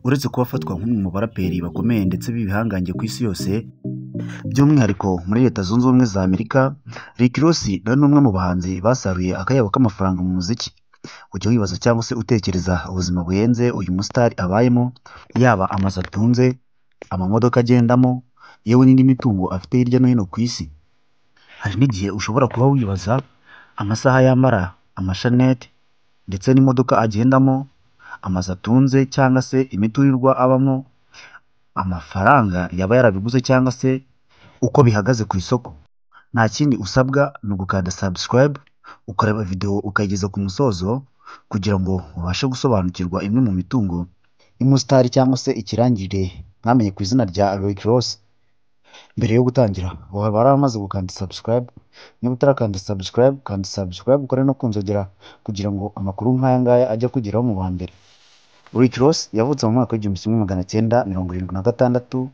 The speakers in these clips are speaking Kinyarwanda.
uretse kuba afatwa nk'umwe mu baraperi bakomeye ndetse b'ibihangange ku isi yose, by'umwihariko muri Leta Zunze Ubumwe za Amerika, Rick Ross nawe ni umwe mu bahanzi basaruye akayabo k'amafaranga mu muziki. Ujya wibaza cyangwa se utekereza ubuzima buhenze uyu musitari abayemo, yaba amazu atunze, amamodoka agendamo, yewe n'indi mitungo afite hirya no hino ku isi. Hari n'igihe ushobora kuba wibaza amasaha yambara, amashanete ndetse n'imodoka agendamo, amazu atunze cyangwa se imiturirwa abamo, amafaranga yaba yarabiguze cyangwa se uko bihagaze ku isoko. Nta kindi usabwa ni ugukanda subscribe, ukareba video ukayigeza ku musozo kugira ngo ubashe gusobanukirwa imwe mu mitungo y'umusitari cyangwa se ikirangirire mwamenye ku izina rya Rick Ross. Mbere yo gutangira waba waramaze gukanda subscribe? Niba utarakanda subscribe, kanda subscribe ukore no kunzogera kugira ngo amakuru nk'aya ngaya ajya kugeraho mu ba mbere. Rick Ross yavutse mu mwaka w'1976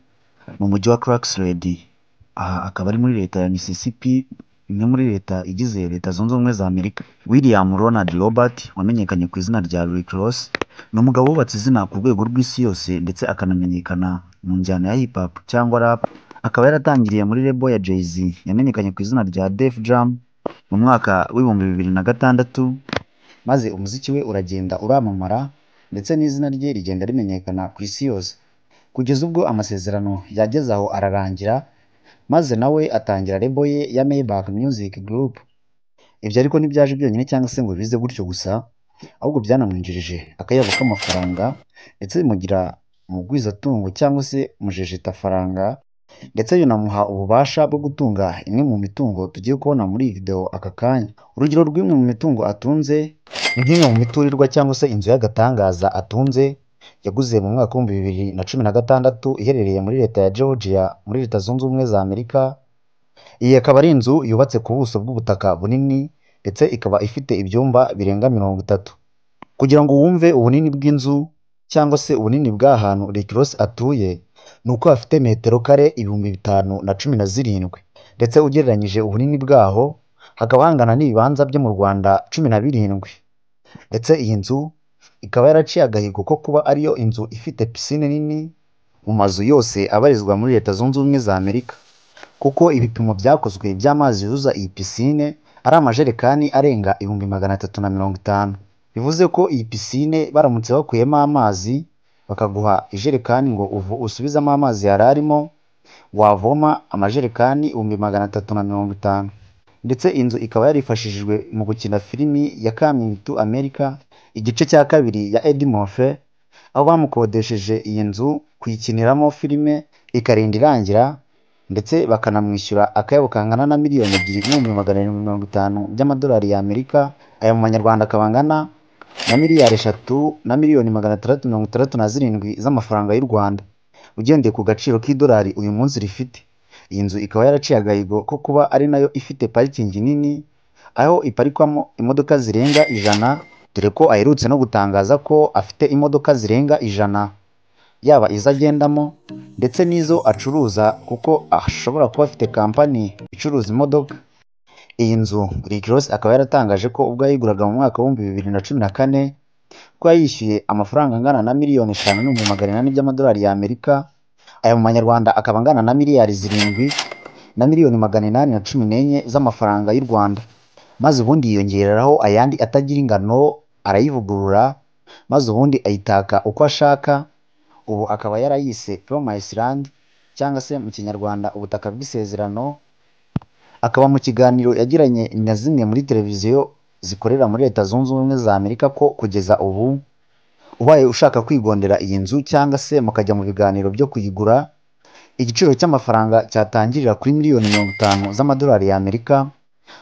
mu mujyi wa Clarksville. Aha akaba ari muri leta ya Mississippi, imwe muri leta igize Leta Zunze Ubumwe za Amerika. William Ronald Robert wamenyekanye ku izina rya Rick Ross ni umugabo wubatse izina ku rwego rw'isi yose ndetse akanamenyekana mu njyana ya hip hop cyangwa rap. Akaba yaratangiriye muri label ya Jay-Z yamenyekanye ku izina rya Def Jam mu mwaka w'2006, maze umuziki we uragenda uramamara ndetse n'izina rye rigenda rimenyekana ku isi yose, kugeza ubwo amasezerano yageze aho ararangira, maze nawe atangira label ye ya Maybach Music Group. Ibyo ariko ntibyaje byonyine cyangwa se ngo bize gutyo gusa, ahubwo byanamwinjirije akayabo k'amafaranga ndetse bimugira umugwizatungo cyangwa se mujejetafaranga, ndetse binamuha ububasha bwo gutunga imwe mu mitungo tugiye kubona muri iyi video aka kanya. Urugero rw'imwe mu mitungo atunze ni nk'imwe mu miturirwa cyangwa se inzu y'agatangaza atunze yaguze mu mwaka w'2016 iherereye muri leta ya Georgia muri Leta Zunze Ubumwe za Amerika. Iyi akaba ari inzu yubatse ku buso bw'ubutaka bunini ndetse ikaba ifite ibyumba birenga 30. Kugira ngo wumve ubunini bw'inzu cyangwa se ubunini bw'ahantu Rick Ross atuye, ni uko hafite metero kare 5017, ndetse ugereranyije ubunini bwaho hakaba hangana n'ibibanza byo mu Rwanda 17. Ndetse iyi nzu ikaba yaraciye agahigo ko kuba ariyo inzu ifite pisine nini mu mazu yose abarizwa muri Leta Zunze Ubumwe za Amerika, kuko ibipimo byakozwe by'amazi yuzuza iyi pisine ari amajerekani arenga 350. Bivuze ko iyi pisine baramutse bakuyemo amazi bakaguha ijerekani ngo usubizamo amazi yari arimo, wavoma amajerekani 350. Ndetse inzu ikaba yarifashishijwe mu gukina filimi ya Coming to America igice cya kabiri ya Eddie Murphy, aho bamukodesheje iyi nzu kuyikiniramo filime ikarinda irangira, ndetse bakanamwishyura akayabo kangana na $2,750 by'amadolari ya Amerika. Aya mu manyarwanda akaba angana na $3,667,000 z'amafaranga y'u Rwanda, ugendeye ku gaciro k'idolari uyu munsi rifite. Iyi nzu ikaba yaraciye agahigo ko kuba ari nayo ifite parikingi nini, aho iparikwamo imodoka zirenga 100, dore ko aherutse no gutangaza ko afite imodoka zirenga 100, yaba izo agendamo ndetse n'izo acuruza, kuko ashobora kuba afite kampani icuruza imodoka. Iyi nzu Rick Ross akaba yaratangaje ko ubwo yayiguraga mu mwaka w'2014 ko yayishyuye amafaranga angana na $5,800,000 by'amadolari ya Amerika. Aya mu manyarwanda akaba angana na $7,814,000 z'amafaranga y'u Rwanda, maze ubundi yiyongereraho ayandi atagira ingano, arayivugurura, maze ubundi ayitaka uko ashaka. Ubu akaba yarayise Promised Land cyangwa se mu kinyarwanda ubutaka bw'isezerano. Akaba mu kiganiro yagiranye na zimwe muri televiziyo zikorera muri Leta Zunze Ubumwe za Amerika ko kugeza ubu ubaye ushaka kwigondera iyi nzu cyangwa se mukajya mu biganiro byo kuyigura, igiciro cy'amafaranga cyatangirira kuri $50,000,000 z'amadolari ya Amerika.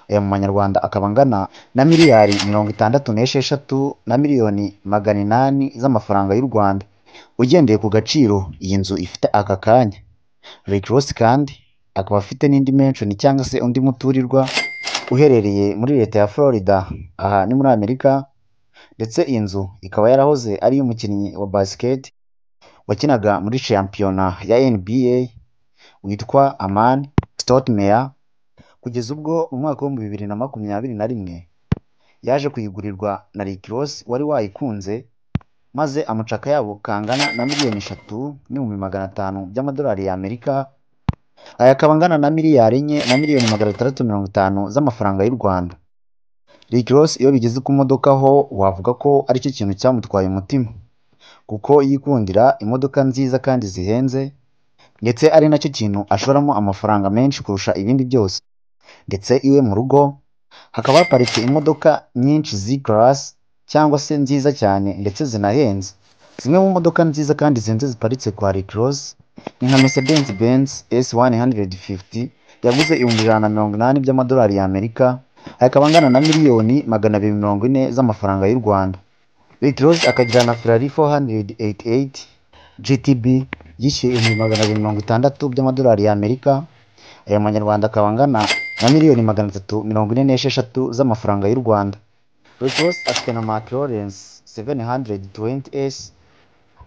Aya mu manyarwanda akaba angana na $66,800,000 z'amafaranga y'u Rwanda, ugendeye ku gaciro iyi nzu ifite aka kanya. Rick Ross kandi akaba afite n'indi mansion cyangwa se undi muturirwa uherereye muri leta ya Florida, aha ni muri Amerika. Ndetse iyi nzu ikaba yarahoze ari iy'umukinnyi wa basket wakinaga muri shampiyona ya NBA witwa Amani Stoudemire, kugeza ubwo mu mwaka wa 2021 yaje kuyigurirwa na Rick Ross wari wayikunze, maze amuca akayabo kangana na miliyoni 3,500,000 by'amadolari y'Amerika. Aya akaba angana na miliyari 4 na miliyoni 650 z'amafaranga y'u Rwanda. Rick Ross iyo bigeze ku modoka ho wavuga ko ari cyo kintu cyamutwaye umutima, kuko yikundira imodoka nziza kandi zihenze, ndetse ari nacyo kintu ashoramo amafaranga menshi kurusha ibindi byose. Ndetse iwe mu rugo hakaba haparitse imodoka nyinshi Z-Class cyangwa se nziza cyane ndetse zinahenze. Zimwe mu modoka nziza kandi zihenze ziparitse kwa Rick Ross ni nka Mercedes Benz S150 yaguze 180 by'amadolari y'Amerika, akaba angana na miliyoni 240 z'amafaranga y'u Rwanda. Rick Ross akagira na Ferrari 488 GTB yishyuye 260 by'amadolari y'Amerika, aya manyarwanda akaba angana na miliyoni 346 z'amafaranga y'u Rwanda. Rick Ross afite na McLaren 720S,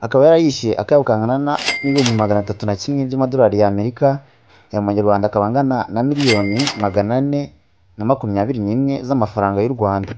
akaba yarayishyuye akayabo kangana na miliyoni 301 by'amadolari y'Amerika, aya manyarwanda akaba angana na miliyoni 421 z'amafaranga y'u Rwanda.